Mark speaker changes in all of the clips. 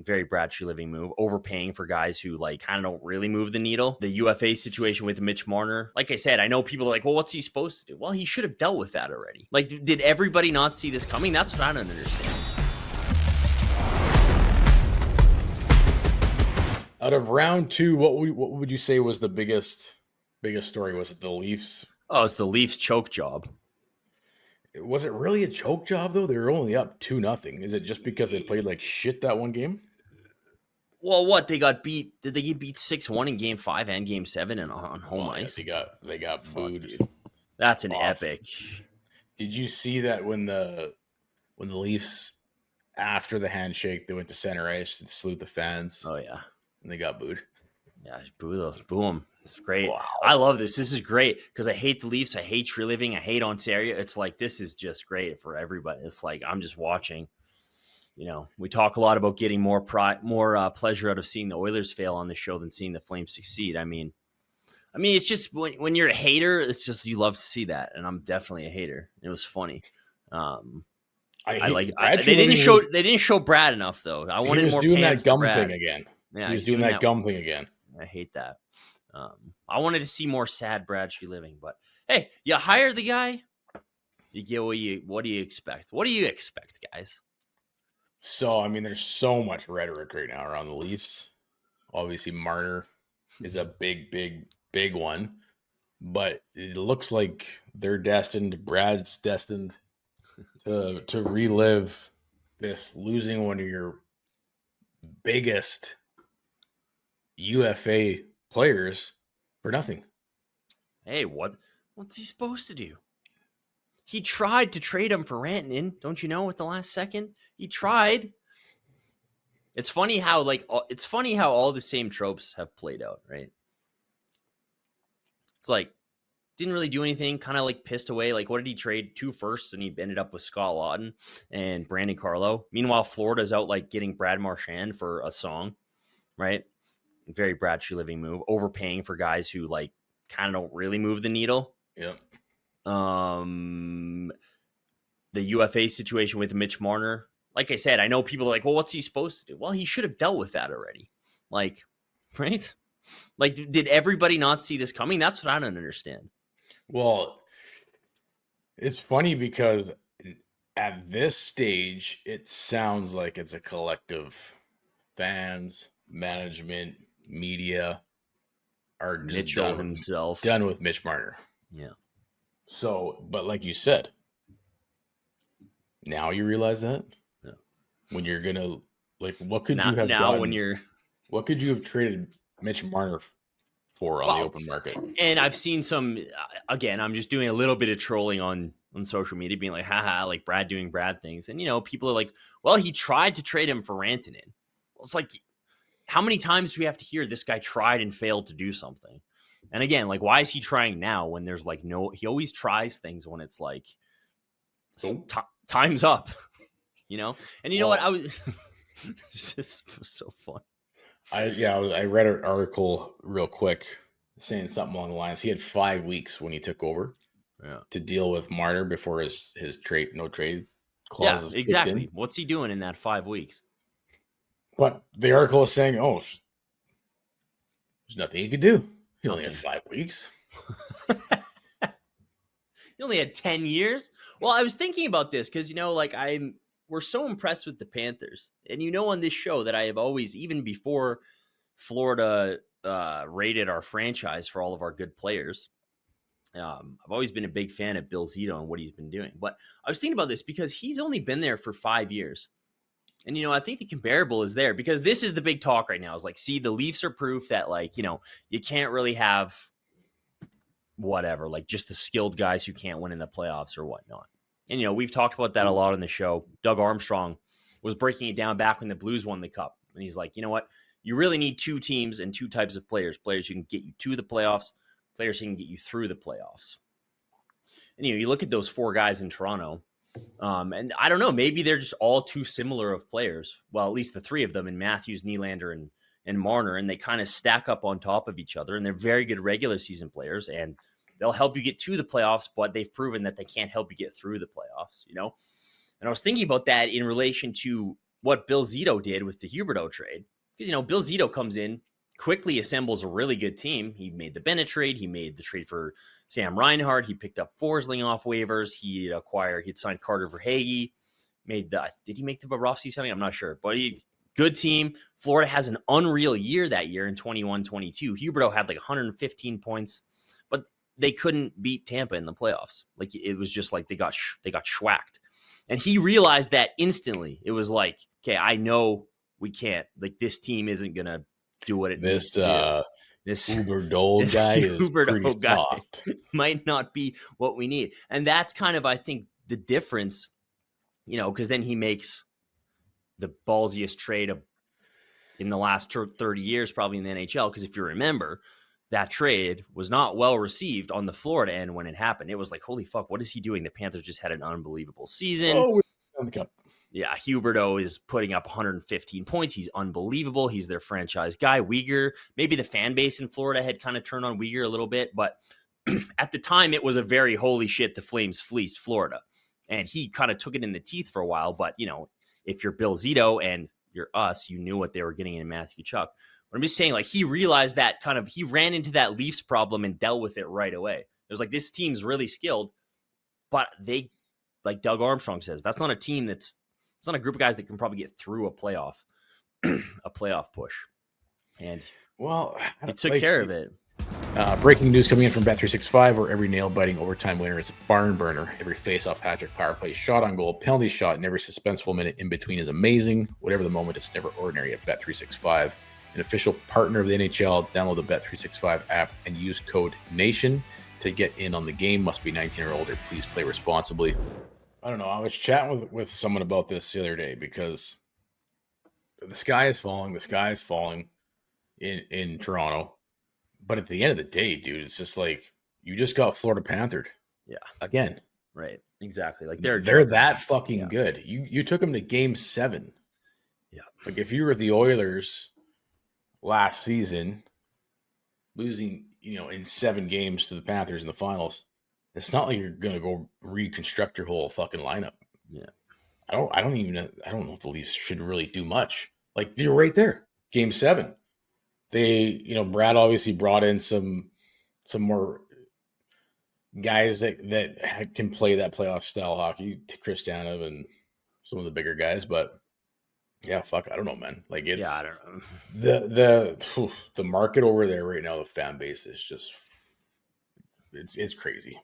Speaker 1: Very Brad Treliving move, overpaying for guys who like kind of don't really move the needle. The UFA situation with Mitch Marner, like I said, I know people are like, well, what's he supposed to do? Well, he should have dealt with that already. Like, did everybody not see this coming? That's what I don't understand.
Speaker 2: Out of round two, what would you say was the biggest story? Was it the Leafs?
Speaker 1: Oh, it's the Leafs choke job.
Speaker 2: Was it really a choke job though? They were only up 2-0. Is it just because they played like shit that one game?
Speaker 1: Well, what they got beat? Did they get beat 6-1 in Game 5 and Game 7 and on home ice?
Speaker 2: Yeah, they got food.
Speaker 1: That's an epic.
Speaker 2: Did you see that when the Leafs after the handshake they went to center ice to salute the fans?
Speaker 1: Oh yeah,
Speaker 2: and they got booed.
Speaker 1: Yeah, boo them. It's great. Wow. I love this. This is great because I hate the Leafs. I hate Treliving. I hate Ontario. It's like this is just great for everybody. It's like I'm just watching. You know, we talk a lot about getting more pleasure out of seeing the Oilers fail on the show than seeing the Flames succeed. I mean, it's just when you're a hater, it's just you love to see that, and I'm definitely a hater. It was funny. They didn't show Brad enough though. I wanted more.
Speaker 2: He was doing that gum thing again.
Speaker 1: Yeah,
Speaker 2: he was doing that gum thing again.
Speaker 1: I hate that. I wanted to see more sad Brad Treliving, but hey, you hire the guy, you get what do you expect? What do you expect, guys?
Speaker 2: So, I mean, there's so much rhetoric right now around the Leafs. Obviously, Marner is a big one, but it looks like Brad's destined to relive this losing one of your biggest UFA players for nothing.
Speaker 1: Hey, what's he supposed to do? He tried to trade him for Rantanen, don't you know, at the last second? He tried. It's funny how all the same tropes have played out, right? It's like didn't really do anything, kind of like pissed away. Like, what did he trade? 2 firsts, and he ended up with Scott Laughton and Brandon Carlo. Meanwhile, Florida's out like getting Brad Marchand for a song, right? Very Brad Treliving move, overpaying for guys who like kind of don't really move the needle.
Speaker 2: Yeah.
Speaker 1: The UFA situation with Mitch Marner, like I said, I know people are like, well, what's he supposed to do? Well, he should have dealt with that already. Like, right? Like, did everybody not see this coming? That's what I don't understand.
Speaker 2: Well, it's funny because at this stage, it sounds like it's a collective. Fans, management, media are just
Speaker 1: Mitchell himself
Speaker 2: done with Mitch Marner.
Speaker 1: Yeah.
Speaker 2: So, but like you said, now you realize that when you're gonna what could you have traded Mitch Marner for on the open market?
Speaker 1: And I've seen some. Again, I'm just doing a little bit of trolling on social media, being like, haha, like Brad doing Brad things, and people are like, well, he tried to trade him for Rantanen. Well, it's like, how many times do we have to hear this guy tried and failed to do something? And again, like, why is he trying now when there's like he always tries things when it's like time's up, And know what? I was it's just so fun.
Speaker 2: I read an article real quick saying something along the lines. He had 5 weeks when he took over to deal with Marner before his no trade clauses.
Speaker 1: Yeah, exactly. What's he doing in that 5 weeks?
Speaker 2: But the article is saying, there's nothing he could do. He only had 5 weeks.
Speaker 1: He only had 10 years. Well, I was thinking about this because, we're so impressed with the Panthers. And on this show that I have always, even before Florida rated our franchise for all of our good players, I've always been a big fan of Bill Zito and what he's been doing. But I was thinking about this because he's only been there for 5 years. And, I think the comparable is there because this is the big talk right now. Is like, see, the Leafs are proof that, you can't really have whatever, like just the skilled guys who can't win in the playoffs or whatnot. And, we've talked about that a lot on the show. Doug Armstrong was breaking it down back when the Blues won the Cup. And he's like, you know what? You really need 2 teams and 2 types of players. Players who can get you to the playoffs, players who can get you through the playoffs. And, you look at those 4 guys in Toronto, and I don't know, maybe they're just all too similar of players. Well, at least the 3 of them in Matthews, Nylander, and Marner, and they kind of stack up on top of each other, and they're very good regular season players, and they'll help you get to the playoffs, but they've proven that they can't help you get through the playoffs, And I was thinking about that in relation to what Bill Zito did with the Huberdeau trade. Because, Bill Zito comes in, quickly assembles a really good team. He made the Bennett trade. He made the trade for Sam Reinhart. He picked up Forsling off waivers. He'd signed Carter Verhaeghe. Did he make the Bobrovsky signing? I'm not sure. But good team. Florida has an unreal year that year in 21-22. Huberdeau had 115 points, but they couldn't beat Tampa in the playoffs. It was just they got schwacked. And he realized that instantly. It was okay, I know we can't. This team isn't going to do what it needs to do. This
Speaker 2: Huberdeau guy is pretty soft.
Speaker 1: Might not be what we need. And that's kind of, I think, the difference, because then he makes the ballsiest trade in the last 30 years, probably in the NHL. Because if you remember, that trade was not well received on the Florida end when it happened. It was holy fuck, what is he doing? The Panthers just had an unbelievable season.
Speaker 2: Oh, on the cup.
Speaker 1: Yeah, Huberdeau is putting up 115 points. He's unbelievable. He's their franchise guy. Weegar, maybe the fan base in Florida had kind of turned on Weegar a little bit, but at the time it was a very holy shit, the Flames fleeced Florida. And he kind of took it in the teeth for a while, but if you're Bill Zito and you're us, you knew what they were getting in Matthew Tkachuk. But I'm just saying, he realized that he ran into that Leafs problem and dealt with it right away. It was this team's really skilled, but they, like Doug Armstrong says, that's not a team it's not a group of guys that can probably get through a playoff push. And he took care of it.
Speaker 2: Breaking news coming in from Bet365, where every nail-biting overtime winner is a barn burner. Every face-off, hat-trick, power play, shot on goal, penalty shot, and every suspenseful minute in between is amazing. Whatever the moment, it's never ordinary at Bet365. An official partner of the NHL. Download the Bet365 app and use code NATION to get in on the game. Must be 19 or older. Please play responsibly. I don't know. I was chatting with someone about this the other day because the sky is falling. The sky is falling in Toronto. But at the end of the day, dude, it's just you just got Florida Panthered.
Speaker 1: Yeah.
Speaker 2: Again.
Speaker 1: Right. Exactly.
Speaker 2: They're that fucking good. You took them to game 7.
Speaker 1: Yeah.
Speaker 2: If you were the Oilers last season, losing, in 7 games to the Panthers in the finals, it's not like you're gonna go reconstruct your whole fucking lineup.
Speaker 1: Yeah.
Speaker 2: I don't know if the Leafs should really do much. You're right there. Game 7. They, Brad obviously brought in some more guys that can play that playoff style hockey, Chris Tanev and some of the bigger guys, but yeah, fuck, I don't know, man.
Speaker 1: I don't know.
Speaker 2: The market over there right now, the fan base is just it's crazy.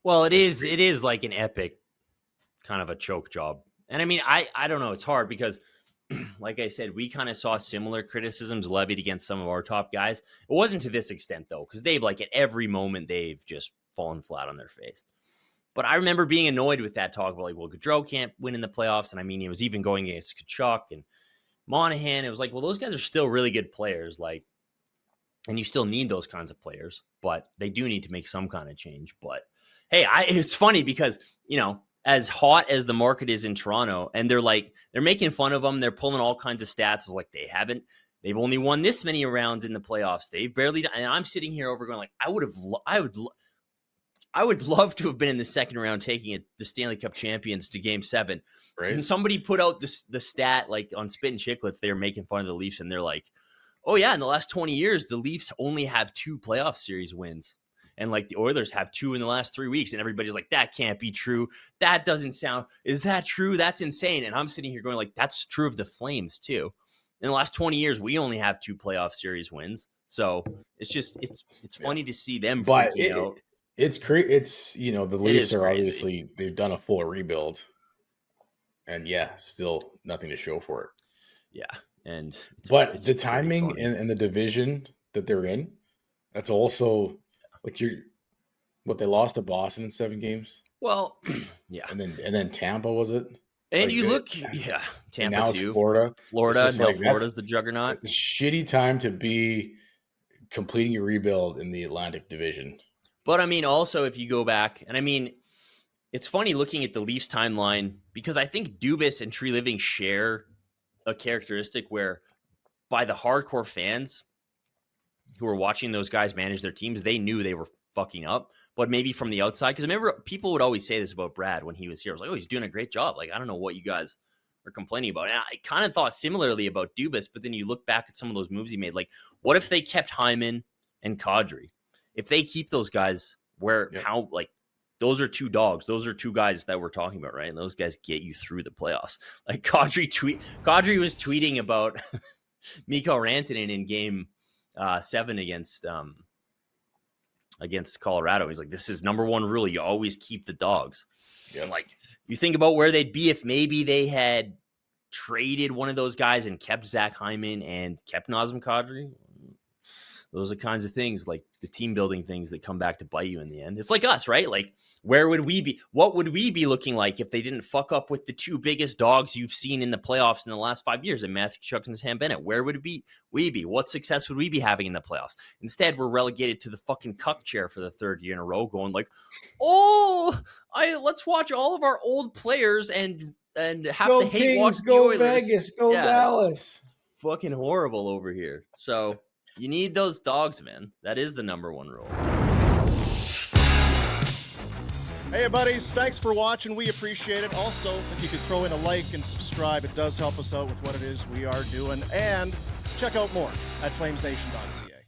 Speaker 1: Well, it is an epic kind of a choke job. And I mean, I don't know, it's hard because like I said, we kind of saw similar criticisms levied against some of our top guys. It wasn't to this extent though, because they've at every moment they've just fallen flat on their face. But I remember being annoyed with that talk about Gaudreau can't win in the playoffs. And I mean, it was even going against Tkachuk and Monahan. It was those guys are still really good players. And you still need those kinds of players, but they do need to make some kind of change. But hey, it's funny because, as hot as the market is in Toronto, and they're making fun of them. They're pulling all kinds of stats. It's they've only won this many rounds in the playoffs. They've barely done, and I'm sitting here over going I would love to have been in the second round taking the Stanley Cup champions to game 7.
Speaker 2: Right. And
Speaker 1: somebody put out the stat on Spit and Chicklets, they were making fun of the Leafs, and they're oh yeah, in the last 20 years, the Leafs only have 2 playoff series wins. And the Oilers have 2 in the last 3 weeks. And everybody's that can't be true. That doesn't sound, is that true? That's insane. And I'm sitting here going that's true of the Flames too. In the last 20 years, we only have 2 playoff series wins. So it's just, it's funny to see them freaking out.
Speaker 2: It's crazy. It's, the Leafs are obviously, they've done a full rebuild. And yeah, still nothing to show for it.
Speaker 1: Yeah.
Speaker 2: But the timing and the division that they're in, that's also they lost to Boston in 7 games.
Speaker 1: Well, yeah.
Speaker 2: And then Tampa, was it?
Speaker 1: And Tampa
Speaker 2: now
Speaker 1: too.
Speaker 2: It's Florida.
Speaker 1: Florida's the juggernaut.
Speaker 2: It's a shitty time to be completing your rebuild in the Atlantic Division.
Speaker 1: But I mean, also if you go back, and I mean, it's funny looking at the Leafs timeline because I think Dubas and Tree Living share a characteristic where by the hardcore fans who were watching those guys manage their teams, they knew they were fucking up. But maybe from the outside, because I remember people would always say this about Brad when he was here. I was he's doing a great job. I don't know what you guys are complaining about. And I kind of thought similarly about Dubas, but then you look back at some of those moves he made. Like, what if they kept Hyman and Kadri? If they keep those guys, those are two dogs. Those are two guys that we're talking about, right? And those guys get you through the playoffs. Like Kadri was tweeting about Mikko Rantanen in game 7 against Colorado. He's like, this is number one rule. You always keep the dogs. Yeah. And like, you think about where they'd be if maybe they had traded one of those guys and kept Zach Hyman and kept Nazem Kadri. Those are kinds of things, like the team building things that come back to bite you in the end. It's like us, right? Like, where would we be? What would we be looking like if they didn't fuck up with the two biggest dogs you've seen in the playoffs in the last 5 years, and Matthew Tkachuk and Sam Bennett? Where would we be? What success would we be having in the playoffs? Instead, we're relegated to the fucking cuck chair for the 3rd year in a row, going like, let's watch all of our old players and have
Speaker 2: go
Speaker 1: to hate
Speaker 2: Kings,
Speaker 1: watch the
Speaker 2: go
Speaker 1: Oilers.
Speaker 2: Vegas, go Dallas.
Speaker 1: It's fucking horrible over here. So you need those dogs, man. That is the number one rule.
Speaker 3: Hey, buddies. Thanks for watching. We appreciate it. Also, if you could throw in a like and subscribe, it does help us out with what it is we are doing. And check out more at flamesnation.ca.